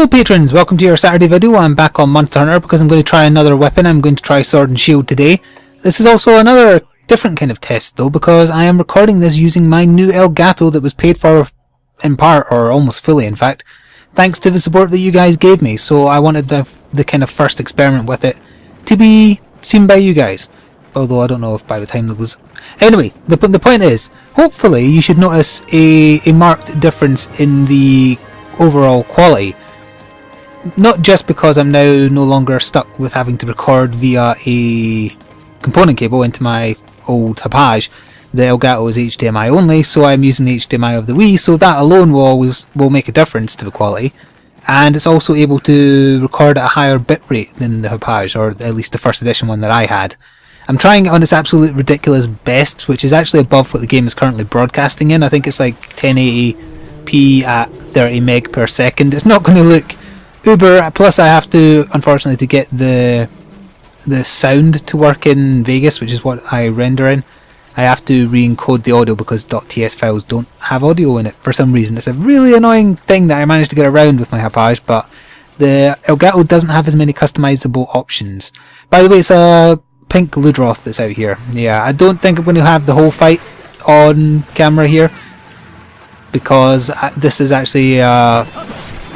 Hello patrons, welcome to your Saturday video. I'm back on Monster Hunter because I'm going to try another weapon. I'm going to try Sword and Shield today. This is also another different kind of test though, because I am recording this using my new Elgato that was paid for in part, or almost fully in fact, thanks to the support that you guys gave me. So I wanted the kind of first experiment with it to be seen by you guys. Although I don't know if by the time that was... Anyway, the point is, hopefully you should notice a marked difference in the overall quality. Not just because I'm now no longer stuck with having to record via a component cable into my old Hapage. The Elgato is HDMI only, so I'm using the HDMI of the Wii, so that alone will make a difference to the quality. And it's also able to record at a higher bitrate than the Hapage, or at least the first edition one that I had. I'm trying it on its absolute ridiculous best, which is actually above what the game is currently broadcasting in. I think it's like 1080p at 30 meg per second. It's not going to look uber, plus I have to, unfortunately, to get the sound to work in Vegas, which is what I render in, I have to re-encode the audio because .ts files don't have audio in it for some reason. It's a really annoying thing that I managed to get around with my Hapage, but the Elgato doesn't have as many customizable options. By the way, it's a pink Ludroth that's out here. Yeah, I don't think I'm going to have the whole fight on camera here, because this is actually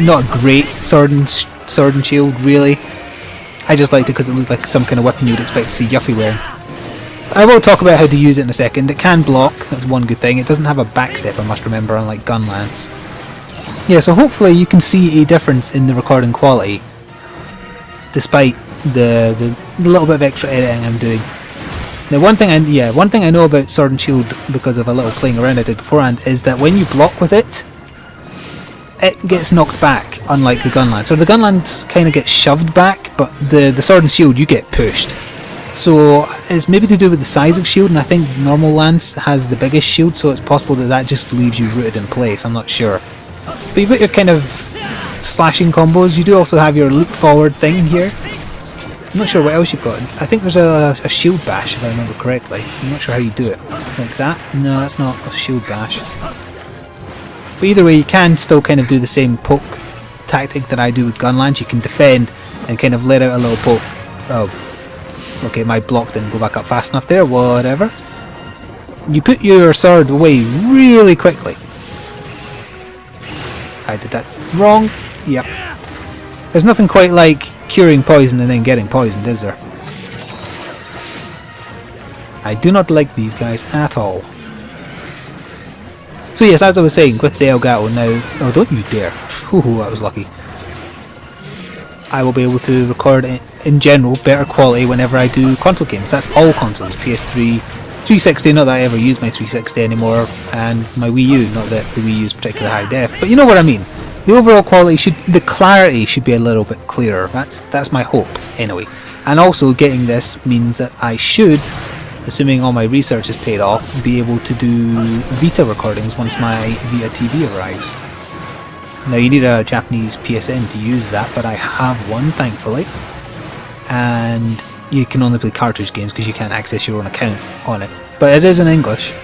not a great sword and shield really. I just liked it because it looked like some kind of weapon you would expect to see Yuffie wearing. I will talk about how to use it in a second. It can block, that's one good thing. It doesn't have a backstep, I must remember, unlike gun lance. Yeah, so hopefully you can see a difference in the recording quality, despite the little bit of extra editing I'm doing. Now one thing I know about Sword and Shield, because of a little playing around I did beforehand, is that when you block with it, it gets knocked back, unlike the gun lance. So the gun lance kind of gets shoved back, but the Sword and Shield you get pushed. So it's maybe to do with the size of shield, and I think normal lance has the biggest shield, so it's possible that just leaves you rooted in place. I'm not sure. But you've got your kind of slashing combos. You do also have your leap forward thing here. I'm not sure what else you've got. I think there's a shield bash, if I remember correctly. I'm not sure how you do it. Like that? No, that's not a shield bash. But either way, you can still kind of do the same poke tactic that I do with gun lance. You can defend and kind of let out a little poke. Oh, okay, my block didn't go back up fast enough there. Whatever. You put your sword away really quickly. I did that wrong. Yep. There's nothing quite like curing poison and then getting poisoned, is there? I do not like these guys at all. So yes, as I was saying, with the Elgato now... Oh, don't you dare. Ooh, that was lucky. I will be able to record in general better quality whenever I do console games. That's all consoles. PS3, 360, not that I ever use my 360 anymore, and my Wii U, not that the Wii U is particularly high def, but you know what I mean. The overall quality the clarity should be a little bit clearer. That's my hope, anyway. And also getting this means that I should, assuming all my research is paid off, be able to do Vita recordings once my Vita TV arrives. Now you need a Japanese PSN to use that, but I have one, thankfully. And you can only play cartridge games because you can't access your own account on it. But it is in English.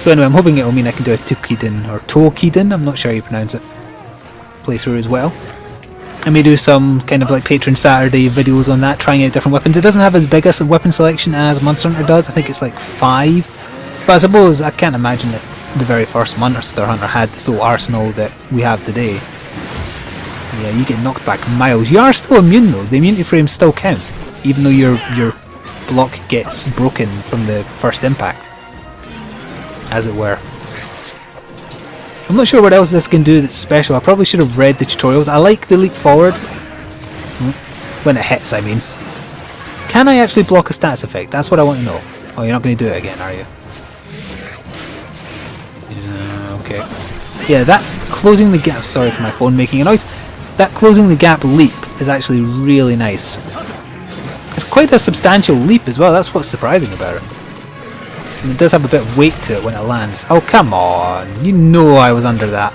So anyway, I'm hoping it will mean I can do a Tokiden, or Tokiden, I'm not sure how you pronounce it, playthrough as well. I may do some kind of like Patron Saturday videos on that, trying out different weapons. It doesn't have as big a weapon selection as Monster Hunter does. I think it's like 5. But I suppose I can't imagine that the very first Monster Hunter had the full arsenal that we have today. Yeah, you get knocked back miles. You are still immune though. The immunity frames still count, even though your block gets broken from the first impact, as it were. I'm not sure what else this can do that's special. I probably should have read the tutorials. I like the leap forward. When it hits, I mean. Can I actually block a stats effect? That's what I want to know. Oh, you're not going to do it again, are you? Okay. Yeah, that closing the gap... Sorry for my phone making a noise. That closing the gap leap is actually really nice. It's quite a substantial leap as well. That's what's surprising about it. And it does have a bit of weight to it when it lands. Oh, come on. You know I was under that.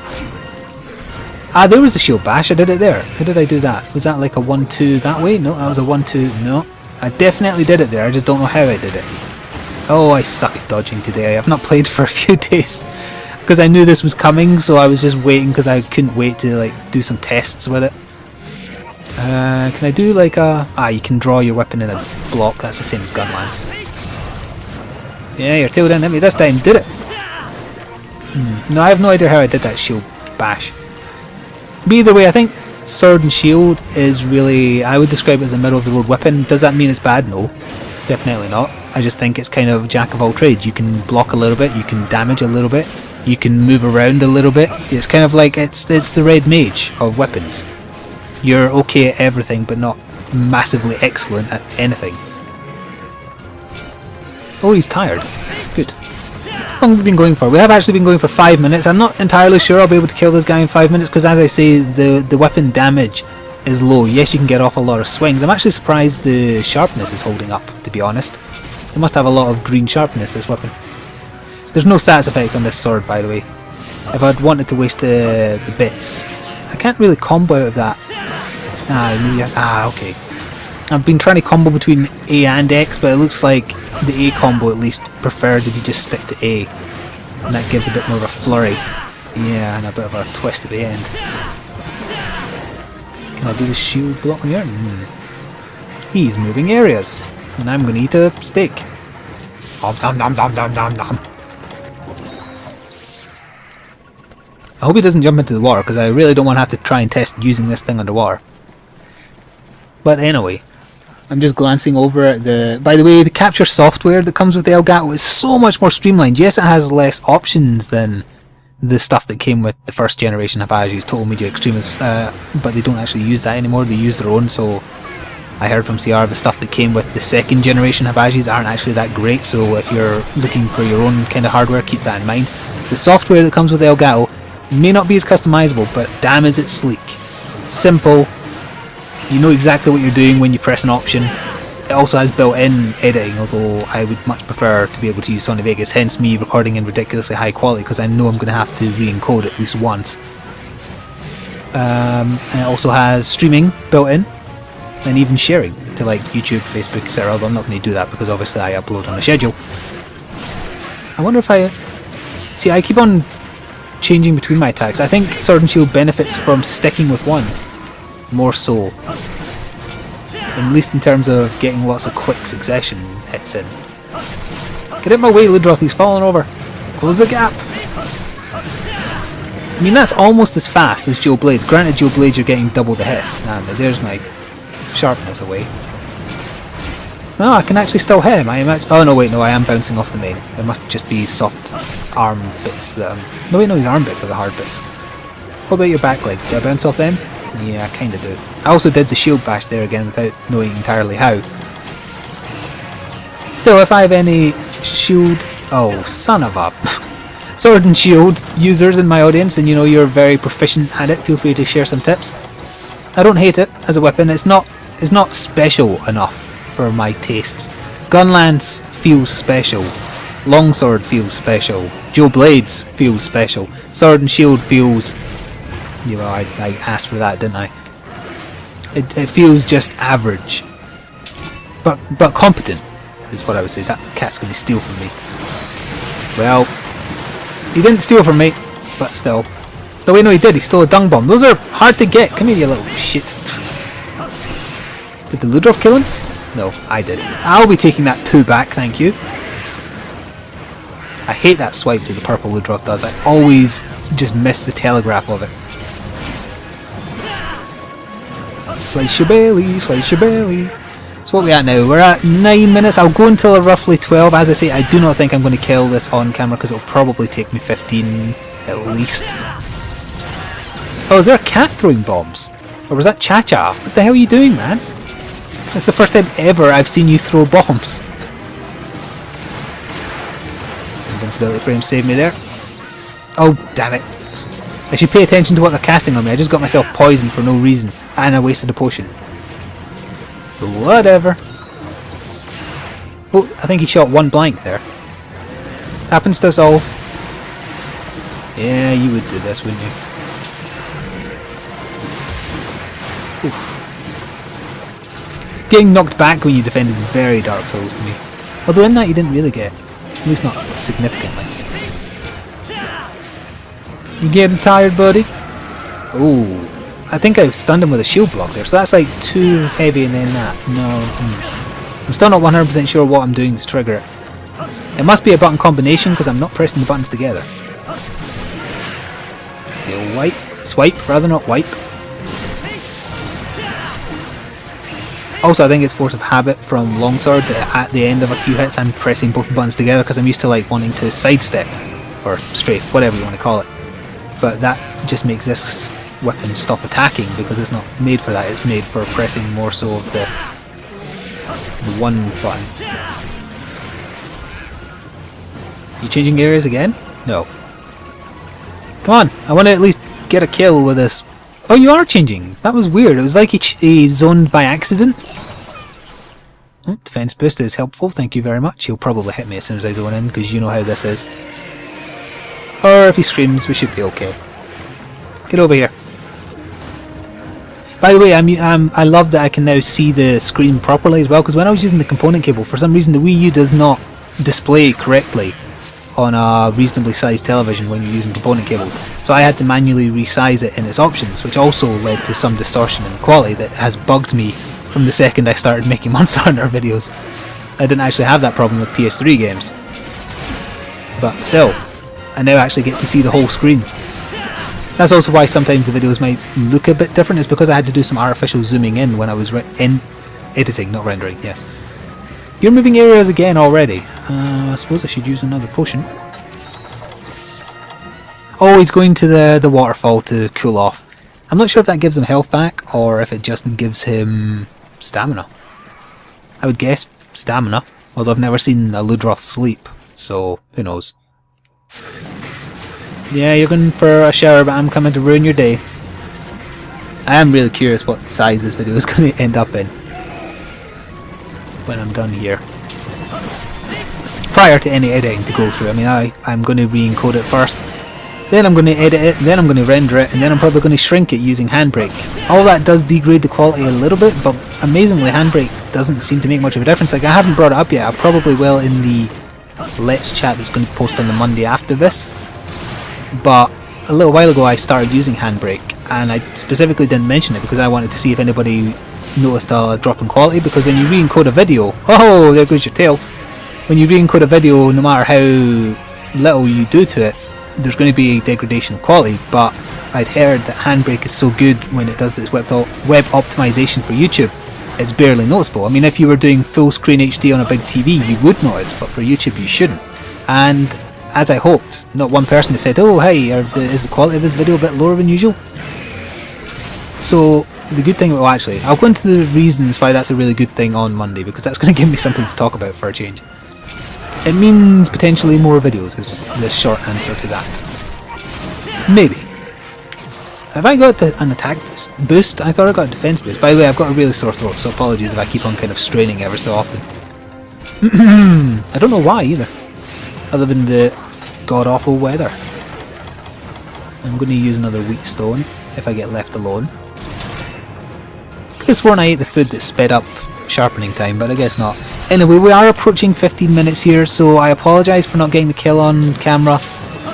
Ah, there was the shield bash. I did it there. How did I do that? Was that like a 1-2 that way? No, that was a 1-2. No. I definitely did it there. I just don't know how I did it. Oh, I suck at dodging today. I've not played for a few days. because I knew this was coming, so I was just waiting because I couldn't wait to like do some tests with it. Can I do like a... you can draw your weapon in a block. That's the same as gun lance. Yeah, your tail didn't hit me this time, did it? No, I have no idea how I did that shield bash. But either way, I think sword and shield is really... I would describe it as a middle of the road weapon. Does that mean it's bad? No, definitely not. I just think it's kind of jack of all trades. You can block a little bit, you can damage a little bit, you can move around a little bit. It's kind of like it's the red mage of weapons. You're okay at everything, but not massively excellent at anything. Oh, he's tired. Good. How long have we been going for? We have actually been going for 5 minutes. I'm not entirely sure I'll be able to kill this guy in 5 minutes because, as I say, the weapon damage is low. Yes, you can get off a lot of swings. I'm actually surprised the sharpness is holding up, to be honest. It must have a lot of green sharpness, this weapon. There's no stats effect on this sword, by the way. If I'd wanted to waste the bits, I can't really combo out of that. Okay. I've been trying to combo between A and X, but it looks like the A combo at least prefers if you just stick to A. And that gives a bit more of a flurry. Yeah, and a bit of a twist at the end. Can I do the shield block here? He's moving areas. And I'm going to eat a steak. Nom nom nom nom nom nom. I hope he doesn't jump into the water, because I really don't want to have to try and test using this thing underwater. But anyway, I'm just glancing over at the... By the way, the capture software that comes with the Elgato is so much more streamlined. Yes, it has less options than the stuff that came with the first generation Havaji's Total Media Extremists, but they don't actually use that anymore. They use their own, so I heard from CR the stuff that came with the second generation Havaji's aren't actually that great, so if you're looking for your own kind of hardware, keep that in mind. The software that comes with the Elgato may not be as customizable, but damn is it sleek. Simple. You know exactly what you're doing when you press an option. It also has built-in editing, although I would much prefer to be able to use Sony Vegas, hence me recording in ridiculously high quality, because I know I'm going to have to re-encode at least once. And it also has streaming built-in, and even sharing to like YouTube, Facebook, etc. Although I'm not going to do that because obviously I upload on a schedule. I wonder if I... See, I keep on changing between my attacks. I think Sword and Shield benefits from sticking with one more so, at least in terms of getting lots of quick succession hits in. Get out my way, Ludroth, he's falling over. Close the gap. I mean, that's almost as fast as Joe Blades. Granted, Joe Blades you're getting double the hits. And there's my sharpness away. No, I can actually still hit him. Oh no, wait, no, I am bouncing off the main. It must just be soft arm bits that no wait, no, his arm bits are the hard bits. What about your back legs? Did I bounce off them? Yeah, I kinda do. I also did the shield bash there again without knowing entirely how. Still, if I have any shield... Oh, son of a... Sword and Shield users in my audience, and you know you're very proficient at it, feel free to share some tips. I don't hate it as a weapon. It's not special enough for my tastes. Gunlance feels special. Longsword feels special. Joe Blades feels special. Sword and Shield feels... You know, I asked for that, didn't I? It feels just average. But competent is what I would say. That cat's going to steal from me. Well, he didn't steal from me, but still. No, wait, no, he did. He stole a dung bomb. Those are hard to get. Come here, you little shit. Did the Ludroth kill him? No, I did. I'll be taking that poo back, thank you. I hate that swipe that the purple Ludroth does. I always just miss the telegraph of it. Slice your belly, slice your belly. So what are we at now? We're at 9 minutes. I'll go until roughly 12. As I say, I do not think I'm going to kill this on camera because it'll probably take me 15 at least. Oh, is there a cat throwing bombs? Or was that Cha-Cha? What the hell are you doing, man? That's the first time ever I've seen you throw bombs. Invincibility frame saved me there. Oh, damn it. I should pay attention to what they're casting on me. I just got myself poisoned for no reason. And I wasted a potion. Whatever. Oh, I think he shot one blank there. Happens to us all. Yeah, you would do this, wouldn't you? Oof. Getting knocked back when you defend is very Dark Souls to me. Although in that you didn't really get. At least not significantly. You getting tired, buddy? Ooh. I think I stunned him with a shield block there, so that's like too heavy and then that. No. I'm still not 100% sure what I'm doing to trigger it. It must be a button combination because I'm not pressing the buttons together. Okay, wipe. Swipe, rather not wipe. Also, I think it's force of habit from longsword that at the end of a few hits I'm pressing both the buttons together because I'm used to like wanting to sidestep or strafe, whatever you want to call it. But that just makes this weapon stop attacking because it's not made for that. It's made for pressing more so of the one button. You changing areas again? No. Come on, I want to at least get a kill with this. Oh, you are changing. That was weird. It was like he zoned by accident. Oh, defense boost is helpful. Thank you very much. He'll probably hit me as soon as I zone in because you know how this is. Or if he screams, we should be okay. Get over here. By the way, I love that I can now see the screen properly as well, because when I was using the component cable, for some reason the Wii U does not display correctly on a reasonably sized television when you're using component cables. So I had to manually resize it in its options, which also led to some distortion in the quality that has bugged me from the second I started making Monster Hunter videos. I didn't actually have that problem with PS3 games. But still, I now actually get to see the whole screen. That's also why sometimes the videos might look a bit different. It's because I had to do some artificial zooming in when I was editing, not rendering, yes. You're moving areas again already. I suppose I should use another potion. Oh, he's going to the waterfall to cool off. I'm not sure if that gives him health back or if it just gives him stamina. I would guess stamina, although I've never seen a Ludroth sleep, so who knows. Yeah, you're going for a shower, but I'm coming to ruin your day. I am really curious what size this video is going to end up in when I'm done here. Prior to any editing to go through, I mean, I'm going to re-encode it first, then I'm going to edit it, then I'm going to render it, and then I'm probably going to shrink it using Handbrake. All that does degrade the quality a little bit, but amazingly Handbrake doesn't seem to make much of a difference. Like, I haven't brought it up yet. I probably will in the Let's Chat that's going to post on the Monday after this. But a little while ago I started using Handbrake, and I specifically didn't mention it because I wanted to see if anybody noticed a drop in quality, because when you re-encode a video, oh, there goes your tail. When you re-encode a video, no matter how little you do to it, there's going to be a degradation of quality. But I'd heard that Handbrake is so good when it does this web optimization for YouTube, it's barely noticeable. I mean, if you were doing full screen HD on a big TV, you would notice, but for YouTube you shouldn't. And as I hoped, not one person has said, oh hey, is the quality of this video a bit lower than usual? So the good thing, well actually, I'll go into the reasons why that's a really good thing on Monday, because that's going to give me something to talk about for a change. It means potentially more videos is the short answer to that. Maybe. Have I got an attack boost? I thought I got a defense boost. By the way, I've got a really sore throat, so apologies if I keep on kind of straining ever so often. I don't know why either, other than the god-awful weather. I'm going to use another wheat stone if I get left alone. Could have sworn I ate the food that sped up sharpening time, but I guess not. Anyway, we are approaching 15 minutes here, so I apologise for not getting the kill on camera.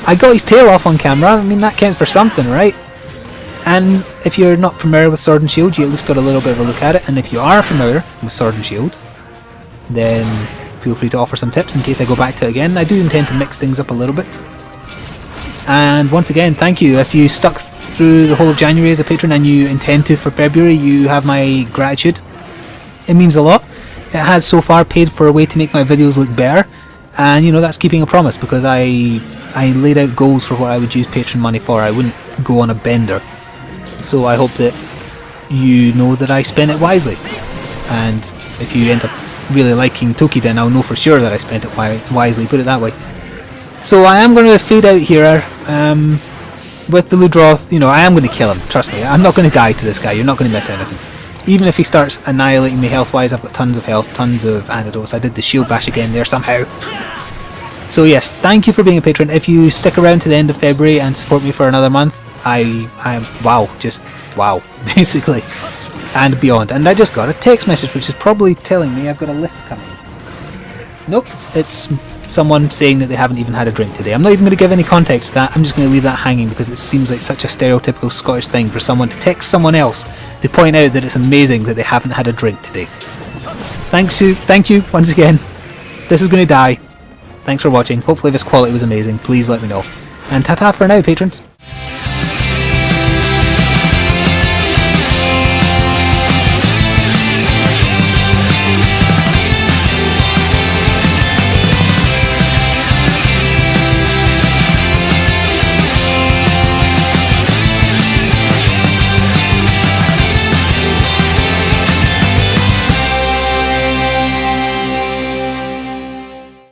I got his tail off on camera. I mean, that counts for something, right? And if you're not familiar with Sword and Shield, you at least got a little bit of a look at it. And if you are familiar with Sword and Shield, then feel free to offer some tips in case I go back to it again. I do intend to mix things up a little bit. And once again, thank you. If you stuck through the whole of January as a patron and you intend to for February, you have my gratitude. It means a lot. It has so far paid for a way to make my videos look better. And you know, that's keeping a promise, because I laid out goals for what I would use patron money for. I wouldn't go on a bender. So I hope that you know that I spend it wisely. And if you end up really liking Toki, then I'll know for sure that I spent it wisely, put it that way. So I am going to fade out here with the Ludroth. You know, I am going to kill him, trust me. I'm not going to die to this guy, you're not going to miss anything. Even if he starts annihilating me health wise, I've got tons of health, tons of antidotes. I did the shield bash again there somehow. So yes, thank you for being a patron. If you stick around to the end of February and support me for another month, I am wow, just wow, basically, and beyond. And I just got a text message which is probably telling me I've got a lift coming. Nope, it's someone saying that they haven't even had a drink today. I'm not even going to give any context to that. I'm just going to leave that hanging because it seems like such a stereotypical Scottish thing for someone to text someone else to point out that it's amazing that they haven't had a drink today. Thank you once again. This is going to die. Thanks for watching. Hopefully this quality was amazing. Please let me know. And ta-ta for now, patrons.